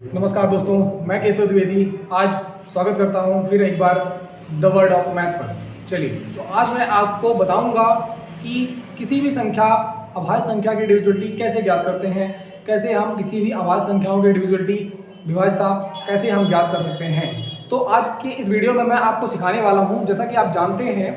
नमस्कार दोस्तों, मैं केशव द्विवेदी आज स्वागत करता हूं फिर एक बार द वर्ड ऑफ मैथ पर। चलिए, तो आज मैं आपको बताऊंगा कि किसी भी संख्या अभाज्य संख्या की डिविजिबिलिटी कैसे ज्ञात करते हैं, कैसे हम किसी भी अभाज्य संख्याओं की डिविजिबिलिटी विभाज्यता कैसे हम ज्ञात कर सकते हैं। तो आज के इस वीडियो में मैं आपको सिखाने वाला हूँ। जैसा कि आप जानते हैं,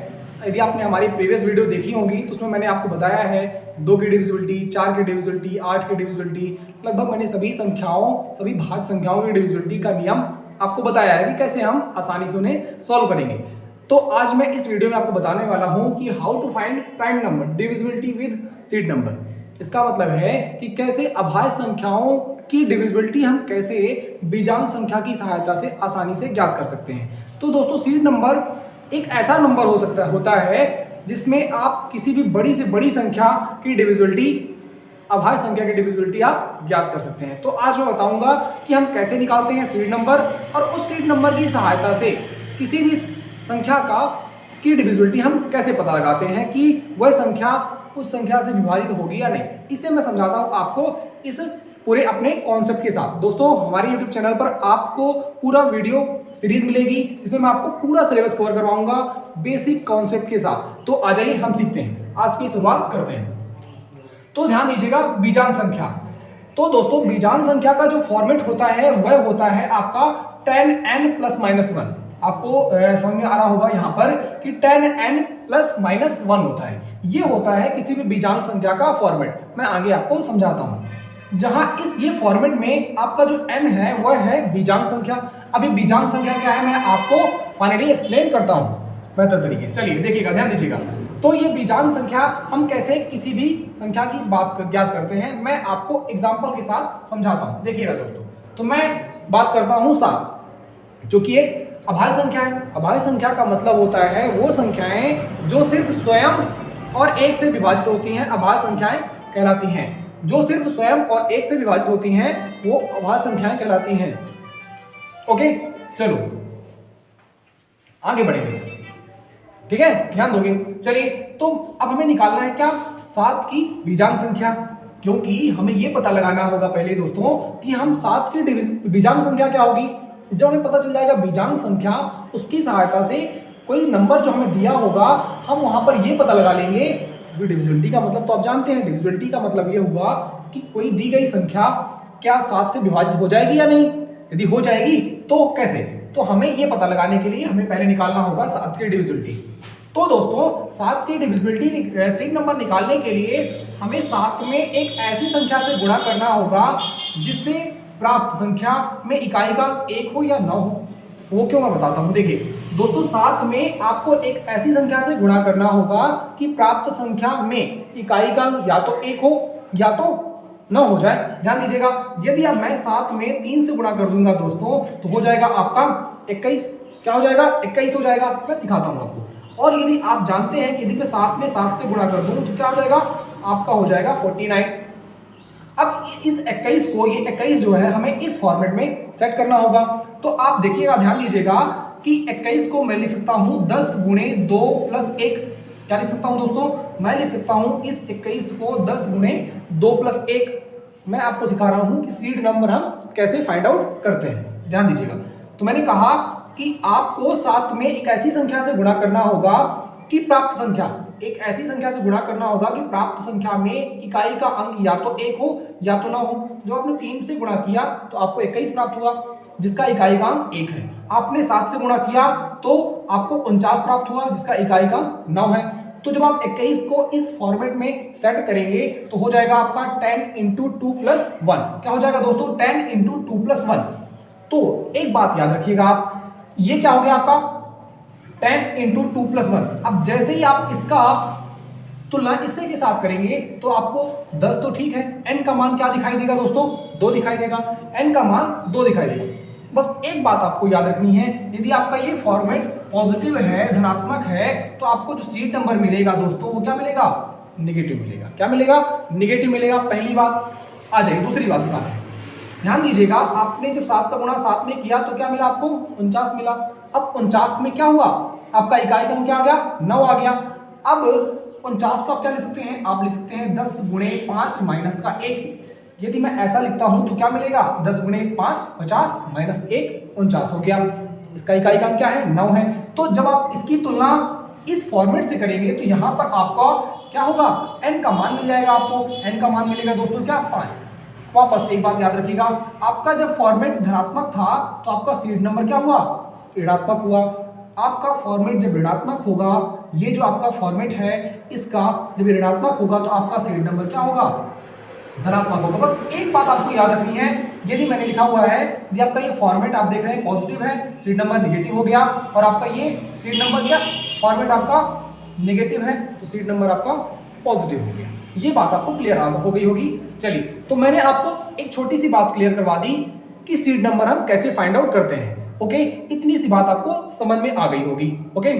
यदि आपने हमारी प्रीवियस वीडियो देखी होगी तो उसमें मैंने आपको बताया है 2 की डिविजिबिलिटी, 4 की डिविजिबिलिटी, 8 की डिविजिबिलिटी, लगभग मैंने सभी भाज्य संख्याओं की डिविजिबिलिटी का नियम आपको बताया है कि कैसे हम आसानी से उन्हें सॉल्व करेंगे। तो आज मैं इस वीडियो में आपको बताने वाला हूं कि how to find prime number divisibility with seed number. इसका मतलब है कि कैसे अभाज्य संख्याओं की डिविजिबिलिटी हम कैसे बीजांक संख्या की सहायता से आसानी से ज्ञात कर सकते हैं। तो दोस्तों, सीड नंबर एक ऐसा नंबर होता है जिसमें आप किसी भी बड़ी से बड़ी संख्या की डिविजिबिलिटी, अभाज्य संख्या की डिविजिबिलिटी आप ज्ञात कर सकते हैं। तो आज मैं बताऊंगा कि हम कैसे निकालते हैं सीड नंबर, और उस सीड नंबर की सहायता से किसी भी संख्या की डिविजिबिलिटी हम कैसे पता लगाते हैं कि वह संख्या उस संख्या से विभाजित होगी या नहीं। इसे मैं समझाता हूं आपको इस पूरे अपने कॉन्सेप्ट के साथ। दोस्तों, हमारे YouTube चैनल पर आपको पूरा वीडियो सीरीज मिलेगी जिसमें मैं आपको पूरा सिलेबस कवर करवाऊंगा बेसिक कॉन्सेप्ट के साथ। तो आ जाइए, हम सीखते हैं, आज की शुरुआत करते हैं। तो ध्यान दीजिएगा, बीजांक संख्या। तो दोस्तों, बीजांक संख्या का जो फॉर्मेट होता है वह होता है आपका 10n + -1। आपको समझ में आ रहा होगा यहाँ पर कि 10n + -1 होता है। ये होता है किसी भी बीजांक संख्या का फॉर्मेट। मैं आगे आपको समझाता हूँ। जहां ये फॉर्मेट में आपका जो n है वह है बीजांक संख्या। अभी बीजांक संख्या क्या है मैं आपको फाइनली एक्सप्लेन करता हूं बेहतर तरीके से। चलिए देखिएगा, ध्यान दीजिएगा। तो ये बीजांक संख्या हम कैसे किसी भी संख्या की ज्ञात करते हैं, मैं आपको एग्जांपल के साथ समझाता हूं। देखिएगा दोस्तों, तो मैं बात करता हूं 7, जो कि एक अभाज्य संख्या है। अभाज्य संख्या का मतलब होता है वो संख्याएं जो सिर्फ स्वयं और 1 से विभाजित होती हैं, अभाज्य संख्याएं कहलाती हैं। जो सिर्फ स्वयं और 1 से विभाजित होती हैं वो अभाज्य संख्याएं कहलाती हैं। ओके, चलो आगे बढ़ेंगे, ठीक है, ध्यान दोगे। चलिए, तो अब हमें निकालना है क्या, 7 की बीजांक संख्या। क्योंकि हमें यह पता लगाना होगा पहले दोस्तों कि हम 7 की बीजांक संख्या क्या होगी। जब हमें पता चल जाएगा बीजांक संख्या, उसकी सहायता से कोई नंबर जो हमें दिया होगा हम वहां पर यह पता लगा लेंगे। डिविजिबिलिटी का मतलब तो आप जानते हैं, डिविजिबिलिटी का मतलब ये हुआ कि कोई दी गई संख्या क्या 7 से विभाजित हो जाएगी या नहीं। यदि हो जाएगी तो कैसे, तो हमें ये पता लगाने के लिए हमें पहले निकालना होगा 7 की डिविजिबिलिटी। तो दोस्तों, 7 की डिविजिबिलिटी सीड नंबर निकालने के लिए हमें 7 में एक ऐसी संख्या से गुणा करना होगा जिससे प्राप्त संख्या में इकाई का 1 हो या न हो। वो क्यों, मैं बताता हूं। देखिए दोस्तों, 7 में आपको एक ऐसी संख्या से गुणा करना होगा कि प्राप्त संख्या में इकाई का या तो 1 हो या तो न हो जाए। ध्यान दीजिएगा, यदि अब मैं 7 में 3 से गुणा कर दूंगा दोस्तों तो हो जाएगा आपका 21। क्या हो जाएगा, 21 हो जाएगा। मैं सिखाता हूं आपको। और यदि आप जानते हैं कि यदि मैं 7 में 7 से गुणा कर दूं तो क्या हो जाएगा, आपका हो जाएगा 49। अब इस 21 को, ये 21 जो है हमें इस फॉर्मेट में सेट करना होगा। तो आप देखिएगा, ध्यान दीजिएगा कि 21 को मैं लिख सकता हूं 10 × 2 + 1। क्या लिख सकता हूं दोस्तों, मैं लिख सकता हूं इस 21 को 10 × 2 + 1। मैं आपको सिखा रहा हूं कि सीड नंबर हम कैसे फाइंड आउट करते हैं। ध्यान दीजिएगा, तो मैंने कहा कि आपको 7 में एक ऐसी संख्या से गुणा करना होगा कि प्राप्त संख्या, एक ऐसी संख्या से गुणा करना होगा कि प्राप्त संख्या में इकाई का अंक या तो 1 हो या तो ना हो। जो आपने 3 से गुणा किया तो आपको 21 प्राप्त हुआ जिसका इकाई का अंक 1 है। आपने 7 से गुणा किया तो आपको 49 प्राप्त हुआ जिसका इकाई का 9 है। तो जब आप 21 को इस फॉर्मेट में सेट करेंगे तो हो जाएगा आपका 10 × 2 + 1। क्या हो जाएगा दोस्तों, 10 × 2 + 1। तो एक बात याद रखिएगा आप, ये क्या हो गया आपका 10 × 2 + 1। अब जैसे ही आप इसका तुलना इससे के साथ करेंगे तो आपको 10 तो ठीक है, n का मान क्या दिखाई देगा दोस्तों, 2 दिखाई देगा। n का मान 2 दिखाई देगा। बस एक बात आपको याद रखनी है, यदि आपका ये फॉर्मेट पॉजिटिव है, धनात्मक है, तो आपको जो सीड नंबर मिलेगा दोस्तों वो क्या मिलेगा, नेगेटिव मिलेगा। क्या मिलेगा, नेगेटिव मिलेगा। पहली बात। आ जाइए दूसरी बात दिखाते हैं। ध्यान दीजिएगा, आपने जब 7 का गुणा 7 में किया तो क्या मिला आपको, 49 मिला। अब 49 में क्या हुआ, आपका इकाई का अंक क्या आ गया, 9 आ गया। अब 49 को आप क्या लिख सकते हैं, आप लिख सकते हैं 10 × 5 - 1। यदि मैं ऐसा लिखता हूं तो क्या मिलेगा, 10 गुणे 5 50 माइनस 1 49 हो गया। इसका इकाई क्या है, 9 है। तो जब आप इसकी तुलना इस फॉर्मेट से करेंगे तो यहाँ पर आपका क्या होगा, n का मान मिल जाएगा। आपको n का मान मिलेगा दोस्तों क्या, 5। वापस एक बात याद रखिएगा, आपका जब फॉर्मेट धनात्मक था तो आपका सीड नंबर क्या हुआ, ऋणात्मक हुआ। आपका फॉर्मेट जब ऋणात्मक होगा, ये जो आपका फॉर्मेट है इसका जब ऋणात्मक होगा तो आपका सीड नंबर क्या होगा, धनात्मक होगा। बस एक बात आपको याद रखनी है, यदि मैंने लिखा हुआ है यदि आपका ये फॉर्मेट आप देख रहे हैं पॉजिटिव है, सीड नंबर नेगेटिव हो गया, और आपका ये सीड नंबर क्या, फॉर्मेट आपका नेगेटिव है तो सीड नंबर आपका पॉजिटिव हो गया। ये बात आपको क्लियर हो गई होगी। चलिए, तो मैंने आपको एक छोटी सी बात क्लियर करवा दी कि सीड नंबर हम कैसे फाइंड आउट करते हैं। ओके, इतनी सी बात आपको समझ में आ गई होगी। ओके,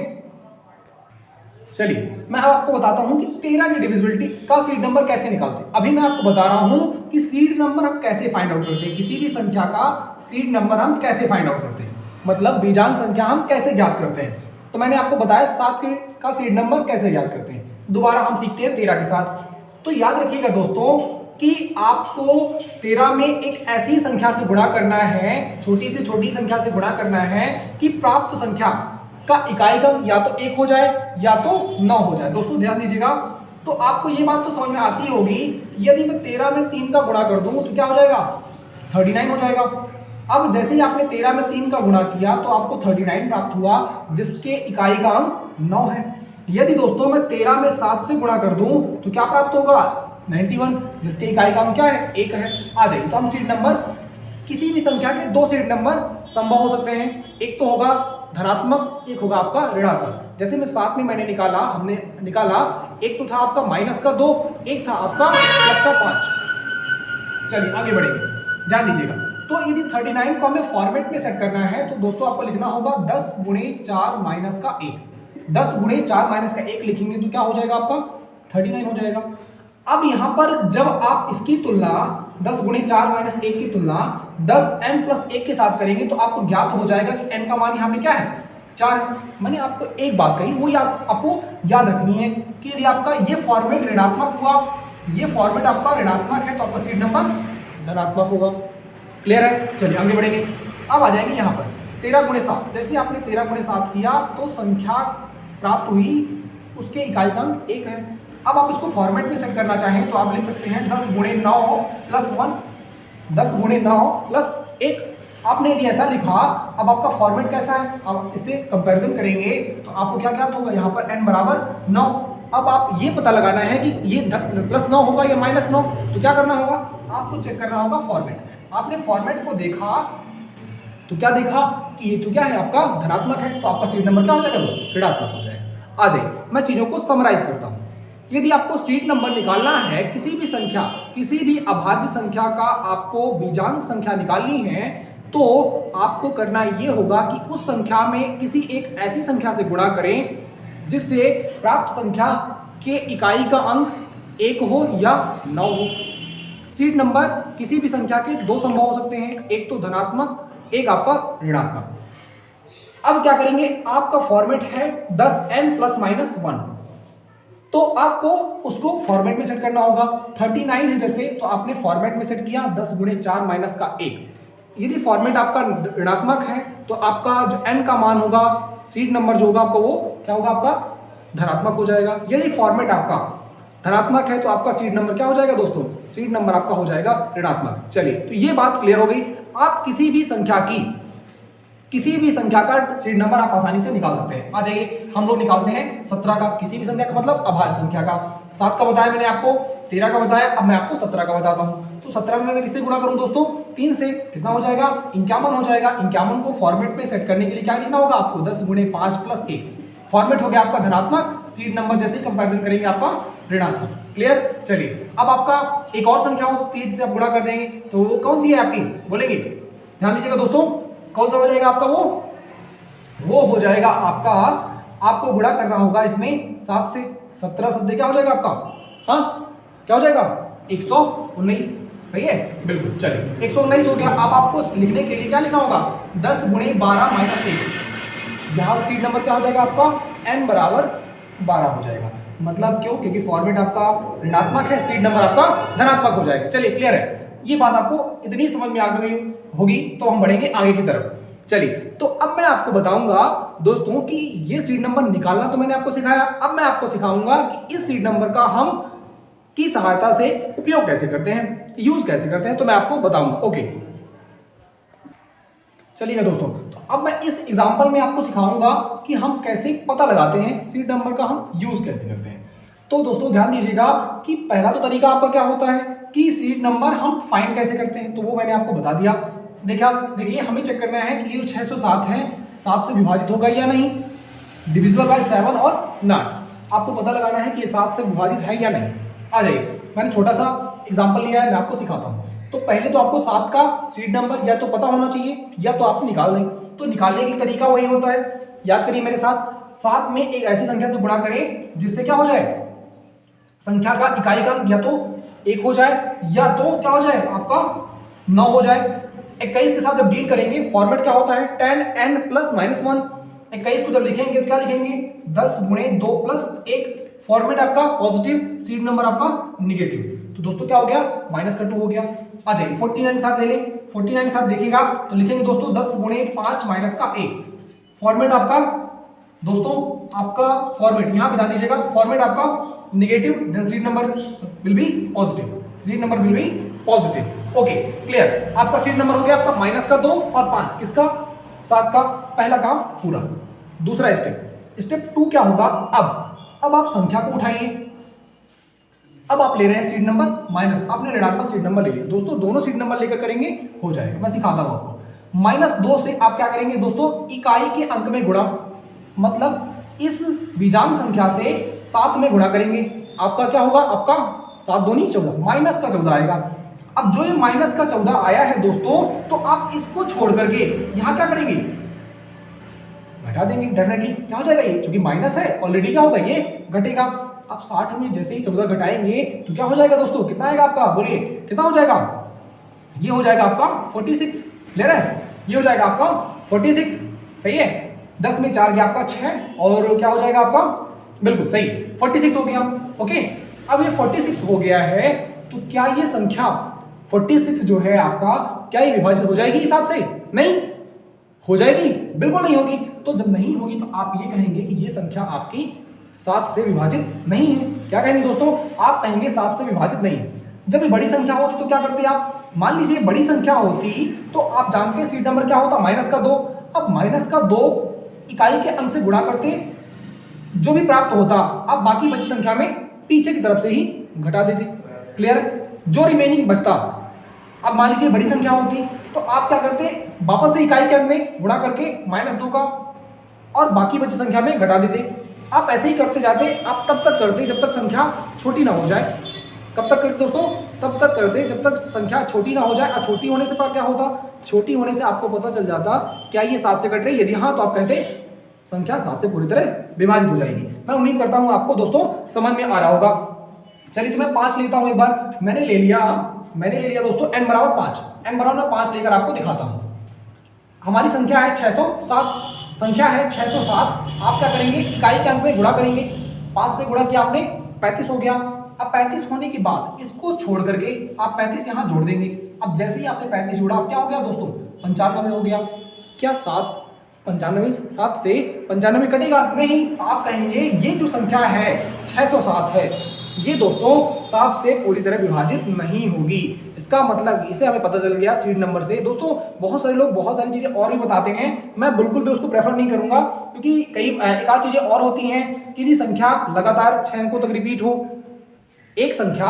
चलिए मैं आपको बताता हूं कि 13 की डिविजिबिलिटी का सीड नंबर कैसे निकालते हैं। अभी मैं आपको बता रहा हूं कि सीड नंबर हम कैसे फाइंड आउट करते हैं, किसी भी संख्या का सीड नंबर हम कैसे फाइंड आउट करते हैं, मतलब बीजांक संख्या हम कैसे ज्ञात करते हैं। तो मैंने आपको बताया 7 का सीड नंबर कैसे ज्ञात करते हैं। दोबारा हम सीखते हैं 13 के साथ। तो याद रखिएगा दोस्तों कि आपको 13 में एक ऐसी संख्या से गुणा करना है, छोटी से छोटी संख्या से गुणा करना है कि प्राप्त संख्या का इकाई क्रम या तो 1 हो जाए या तो 9 हो जाए। दोस्तों ध्यान दीजिएगा, तो आपको ये बात तो समझ में आती होगी, यदि मैं 13 में 3 का गुणा कर दूं तो क्या हो जाएगा, 39 हो जाएगा। अब जैसे ही आपने 13 में 3 का गुणा किया तो आपको 39 प्राप्त हुआ, जिसके इकाई का अंक 9 है। यदि दोस्तों मैं 13 में 7 से गुणा कर दूं तो क्या प्राप्त होगा, 91, जिसके इकाई का अंक क्या है, 1 है। आ जाइए, तो हम सीड नंबर, किसी भी संख्या के 2 सीड नंबर संभव हो सकते हैं, एक तो होगा धनात्मक, एक होगा आपका ऋणात्मक। जैसे में 7 में मैंने निकाला, हमने निकाला, एक तो था आपका -2, एक था आपका +5। चलिए आगे बढ़ेंगे, ध्यान दीजिएगा। तो यदि 39 को हमें फॉर्मेट में सेट करना है तो दोस्तों आपको लिखना होगा 10 गुणे 4 माइनस का 1। 10 गुणे 4 माइनस का 1 लिखेंगे तो क्या हो जाएगा आपका, 39 हो जाएगा। अब यहां पर जब आप इसकी तुलना 10 गुणे 4 माइनस 1 की तुलना 10n प्लस 1 के साथ करेंगे तो आपको ज्ञात हो जाएगा कि n का मान यहाँ पे क्या है, 4 है। मैंने आपको एक बात कही, वो आपको याद रखनी है कि यदि आपका ये फॉर्मेट ऋणात्मक हुआ, ये फॉर्मेट आपका ऋणात्मक है तो आपका सीड नंबर धनात्मक होगा। क्लियर है? चलिए आगे बढ़ेंगे। अब आ जाएंगे यहाँ पर 13 गुणे 7। जैसे आपने 13 गुणे 7 किया तो संख्या प्राप्त हुई, उसके इकाई का अंक 1 है। अब आप इसको फॉर्मेट में सेट करना चाहें तो आप लिख सकते हैं 10 गुणे 9 प्लस 1, 10 गुणे 9 प्लस 1। आपने यदि ऐसा लिखा, अब आपका फॉर्मेट कैसा है, अब इससे कंपैरिजन करेंगे तो आपको क्या ज्ञात होगा, यहाँ पर n बराबर 9। अब आप ये पता लगाना है कि ये +9 होगा या -9, तो क्या करना होगा, आपको चेक करना होगा फॉर्मेट। आपने फॉर्मेट को देखा तो क्या देखा कि ये तो क्या है, आपका धनात्मक है, तो आपका सीड नंबर क्या हो जाएगा, ऋणात्मक हो जाएगा। आ जाइए, मैं चीज़ों को समराइज करता हूँ। यदि आपको सीड नंबर निकालना है, किसी भी संख्या, किसी भी अभाज्य संख्या का आपको बीजांक संख्या निकालनी है, तो आपको करना ये होगा कि उस संख्या में किसी एक ऐसी संख्या से गुणा करें जिससे प्राप्त संख्या के इकाई का अंक 1 हो या 9 हो। सीड नंबर किसी भी संख्या के 2 संभव हो सकते हैं, एक तो धनात्मक, एक आपका ऋणात्मक। अब क्या करेंगे, आपका फॉर्मेट है 10n प्लस माइनस 1, तो आपको उसको फॉर्मेट में सेट करना होगा। 39 है जैसे, तो आपने फॉर्मेट में सेट किया 10 गुणे 4 माइनस का 1। यदि फॉर्मेट आपका ऋणात्मक है तो आपका जो n का मान होगा, सीड नंबर जो होगा आपका, वो क्या होगा, आपका धनात्मक हो जाएगा। यदि फॉर्मेट आपका धनात्मक है तो आपका सीड नंबर क्या हो जाएगा दोस्तों, सीड नंबर आपका हो जाएगा ऋणात्मक। चलिए, तो ये बात क्लियर हो गई। आप किसी भी संख्या का सीड नंबर आप आसानी से निकाल सकते हैं। आ जाइए, हम लोग निकालते हैं 17 का, किसी भी संख्या का मतलब अभाज्य संख्या का। 7 का बताया मैंने आपको, 13 का बताया, अब मैं आपको 17 का बताता हूँ। तो 17 में मैं किससे गुणा करूँ दोस्तों, 3 से। कितना हो जाएगा, 51 हो जाएगा। 51 को फॉर्मेट में सेट करने के लिए क्या लिखना होगा आपको, 10 गुणे 5 प्लस 1। फॉर्मेट हो गया आपका धनात्मक, सीड नंबर जैसे ही कंपैरिजन करेंगे आपका ऋणात्मक। क्लियर? चलिए, अब आपका एक और संख्या हो सकती है जिसे आप गुणा कर देंगे, तो वो कौन सी है आपकी, बोलेंगे? ध्यान दीजिएगा दोस्तों, कौन सा हो जाएगा आपका, वो हो जाएगा आपका, आपको गुणा करना होगा इसमें 7 से। 17 सत्ते क्या हो जाएगा आपका, हाँ क्या हो जाएगा, 119। सही है, बिल्कुल। चलिए, 119 हो गया। अब आपको लिखने के लिए क्या लिखना होगा, 10 गुणे 12 माइनस 1। यहाँ सीड नंबर क्या हो जाएगा आपका, n बराबर 12 हो जाएगा। मतलब क्यों, क्योंकि फॉर्मेट आपका ऋणात्मक है, सीड नंबर आपका धनात्मक हो जाएगा। चलिए क्लियर है। ये बात आपको इतनी समझ में आ गई होगी, तो हम बढ़ेंगे आगे की तरफ। चलिए, तो अब मैं आपको बताऊंगा दोस्तों कि ये सीड नंबर निकालना तो मैंने आपको सिखाया, अब मैं आपको सिखाऊंगा कि इस सीड नंबर का हम की सहायता से उपयोग कैसे करते हैं, यूज कैसे करते हैं, तो मैं आपको बताऊंगा। ओके, चलिए दोस्तों, तो अब मैं इस एग्जांपल में आपको सिखाऊंगा कि हम कैसे पता लगाते हैं सीड नंबर का, हम यूज कैसे करते हैं। तो दोस्तों ध्यान दीजिएगा कि पहला तो तरीका आपका क्या होता है कि सीड नंबर हम फाइंड कैसे करते हैं, तो वो मैंने आपको बता दिया। देखिए हमें चेक करना है कि ये 607 है 7 से विभाजित होगा या नहीं, डिविजिबल बाय 7 और नॉट। आपको पता लगाना है कि ये 7 से विभाजित है या नहीं। आ जाइए, मैंने छोटा सा एग्जांपल लिया है, मैं आपको सिखाता हूँ। तो पहले तो आपको 7 का सीड नंबर या तो पता होना चाहिए या तो आप निकाल दें। तो निकालने का तरीका वही होता है, याद करिए मेरे साथ, 7 में एक ऐसी संख्या से गुणा करें जिससे क्या हो जाए, संख्या का इकाई का या तो 1 हो जाए या तो क्या हो जाए आपका 9 हो जाए। 21 के साथ जब डील करेंगे फॉर्मेट क्या होता है 10n + -1। 21 को जब लिखेंगे तो क्या लिखेंगे 10 × 2 + 1। फॉर्मेट आपका पॉजिटिव, सीड नंबर आपका निगेटिव। तो दोस्तों क्या हो गया, -2 हो गया। आ जाइए 49 के साथ ले लें, 49 के साथ देखिएगा तो लिखेंगे दोस्तों 10 × 5 - 1। फॉर्मेट आपका दोस्तों, आपका फॉर्मेट यहाँ पे ध्यान दीजिएगा, फॉर्मेट आपका negative, then seed number will be positive, seed number will be positive. Okay, clear. आपका सीड नंबर हो गया आपका -2 और 5, किसका 7 का। पहला काम पूरा। दूसरा स्टेप 2 क्या होगा, अब आप संख्या को उठाइए। अब आप ले रहे हैं सीड नंबर माइनस, आपने ऋणात्मक सीड नंबर ले लिया। दोस्तों दोनों सीड नंबर लेकर करेंगे हो जाएगा, मैं सिखाता हूं आपको। -2 से आप क्या करेंगे दोस्तों, इकाई के अंक में गुणा, मतलब इस बीजांक संख्या से 7 में गुणा करेंगे। आपका क्या होगा, आपका 7 दूनी 14, माइनस का 14 आएगा। अब जो ये माइनस का 14 आया है दोस्तों, तो आप इसको छोड़ करके यहां क्या करेंगे, घटा देंगे। डेफिनेटली क्या हो जाएगा, ये चूंकि माइनस है ऑलरेडी क्या होगा, ये घटेगा। अब 60 में जैसे ही 14 घटाएंगे तो क्या हो जाएगा दोस्तों, कितना आएगा आपका, बोलिए कितना हो जाएगा, ये हो जाएगा आपका 46। क्लियर है, ये हो जाएगा आपका 46। सही है, 10 में 4 गया आपका 6 और क्या हो जाएगा आपका, बिल्कुल सही 46 हो गया। ओके, अब ये 46 हो गया है तो क्या ये संख्या 46 जो है आपका, क्या ये विभाजित हो जाएगी इस 7 से, नहीं हो जाएगी, बिल्कुल नहीं होगी। तो जब नहीं होगी तो आप ये कहेंगे कि ये संख्या आपकी 7 से विभाजित नहीं है। क्या कहेंगे दोस्तों, आप कहेंगे 7 से विभाजित नहीं है। जब ये बड़ी संख्या होती तो क्या करते आप, मान लीजिए बड़ी संख्या होती तो आप जानते हैं सीड नंबर क्या होता, -2। अब -2 इकाई के अंक से गुणा करते, जो भी प्राप्त होता आप बाकी बची संख्या में पीछे की तरफ से ही घटा देते। क्लियर, जो रिमेनिंग बचता, अब मान लीजिए बड़ी संख्या होती तो आप क्या करते, वापस से इकाई के अंक में गुणा करके -2 का और बाकी बची संख्या में घटा देते। आप ऐसे ही करते जाते, आप तब तक करते जब तक संख्या छोटी ना हो जाए। कब तक करते दोस्तों, तब तक करते जब तक संख्या छोटी ना हो जाए। और छोटी होने से क्या होता, छोटी होने से आपको पता चल जाता क्या ये 7 से कट रही है, यदि हाँ तो आप कहते संख्या 7 से पूरी तरह विभाजित हो जाएगी। मैं उम्मीद करता हूँ आपको दोस्तों समझ में आ रहा होगा। चलिए तो मैं 5 लेता हूँ, एक बार मैंने ले लिया दोस्तों n = 5। n = 5 लेकर आपको दिखाता हूँ। हमारी संख्या है 607, संख्या है 607। आप क्या करेंगे, इकाई के अंक में गुणा करेंगे। 5 से गुणा किया आपने, 35 हो गया। अब 35 होने के बाद इसको छोड़ करके आप 35 यहाँ जोड़ देंगे। अब जैसे ही आपने 35 जोड़ा, अब क्या हो गया दोस्तों, 95 हो गया। क्या 7 से 95 कटेगा, नहीं। आप कहेंगे ये जो संख्या है 607 है, ये दोस्तों 7 से पूरी तरह विभाजित नहीं होगी। इसका मतलब इसे हमें पता चल गया सीड नंबर से। दोस्तों बहुत सारे लोग बहुत सारी चीजें और भी बताते हैं, मैं बिल्कुल भी उसको प्रेफर नहीं करूंगा, क्योंकि कई एक आध चीजें और होती हैं कि संख्या लगातार 6 अंकों तक रिपीट हो। एक संख्या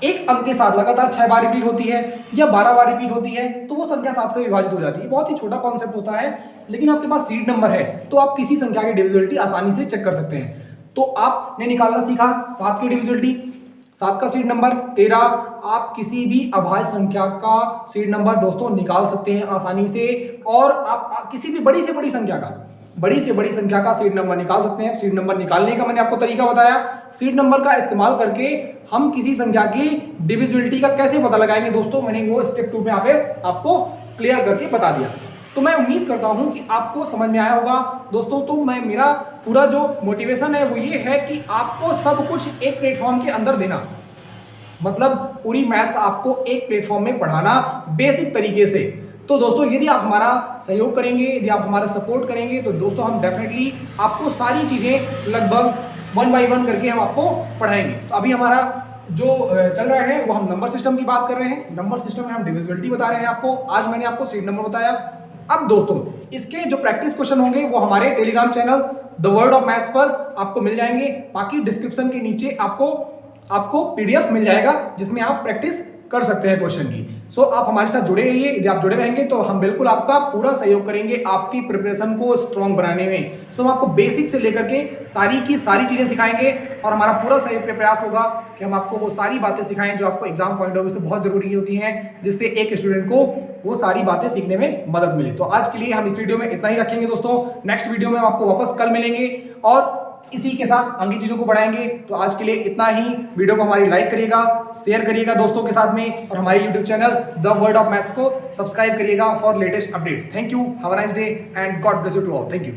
एक अंक के साथ लगातार 6 बार रिपीट होती है या 12 बार रिपीट होती है, तो वो संख्या 7 से विभाजित हो जाती है। बहुत ही छोटा कॉन्सेप्ट होता है, लेकिन आपके पास सीड नंबर है तो आप किसी संख्या की डिविजिबिलिटी आसानी से चेक कर सकते हैं। तो आपने निकालना सीखा 7 की डिविजिबिलिटी, 7 का सीड नंबर 13। आप किसी भी अभाज्य संख्या का सीड नंबर दोस्तों निकाल सकते हैं आसानी से, और आप किसी भी बड़ी से बड़ी संख्या का सीड नंबर निकाल सकते हैं। सीड नंबर निकालने का मैंने आपको तरीका बताया। सीड नंबर का इस्तेमाल करके हम किसी संख्या की डिविजिबिलिटी का कैसे पता लगाएंगे दोस्तों, मैंने वो स्टेप 2 में यहाँ पे आपको क्लियर करके बता दिया। तो मैं उम्मीद करता हूं कि आपको समझ में आया होगा दोस्तों। तो मेरा पूरा जो मोटिवेशन है वो ये है कि आपको सब कुछ एक प्लेटफॉर्म के अंदर देना। मतलब पूरी मैथ्स आपको एक प्लेटफॉर्म में पढ़ाना बेसिक तरीके से। तो दोस्तों यदि आप हमारा सहयोग करेंगे, यदि आप हमारा सपोर्ट करेंगे तो दोस्तों हम डेफिनेटली आपको सारी चीज़ें लगभग 1 बाय 1 करके हम आपको पढ़ाएंगे। तो अभी हमारा जो चल रहा है वो हम नंबर सिस्टम की बात कर रहे हैं। नंबर सिस्टम में हम डिविजिबिलिटी बता रहे हैं आपको। आज मैंने आपको सीरीज नंबर बताया। अब दोस्तों इसके जो प्रैक्टिस क्वेश्चन होंगे वो हमारे Telegram channel the world of maths पर आपको मिल जाएंगे। बाकी डिस्क्रिप्शन के नीचे आपको पीडीएफ मिल जाएगा जिसमें आप प्रैक्टिस कर सकते हैं क्वेश्चन की। सो आप हमारे साथ जुड़े रहिए। यदि आप जुड़े रहेंगे तो हम बिल्कुल आपका पूरा सहयोग करेंगे आपकी प्रिपरेशन को स्ट्रॉन्ग बनाने में। सो हम आपको बेसिक से लेकर के सारी की सारी चीजें सिखाएंगे और हमारा पूरा सहयोग प्रयास होगा कि हम आपको वो सारी बातें सिखाएं जो आपको एग्जाम पॉइंट ऑफ व्यू से बहुत जरूरी होती हैं, जिससे एक स्टूडेंट को वो सारी बातें सीखने में मदद मिले। तो आज के लिए हम इस वीडियो में इतना ही रखेंगे दोस्तों। नेक्स्ट वीडियो में हम आपको वापस कल मिलेंगे और इसी के साथ आगे चीजों को बढ़ाएंगे। तो आज के लिए इतना ही। वीडियो को हमारी लाइक करिएगा, शेयर करिएगा दोस्तों के साथ में और हमारे YouTube channel the world of maths को सब्सक्राइब करिएगा for latest update. Thank you, have a nice day and God bless you to all. Thank you.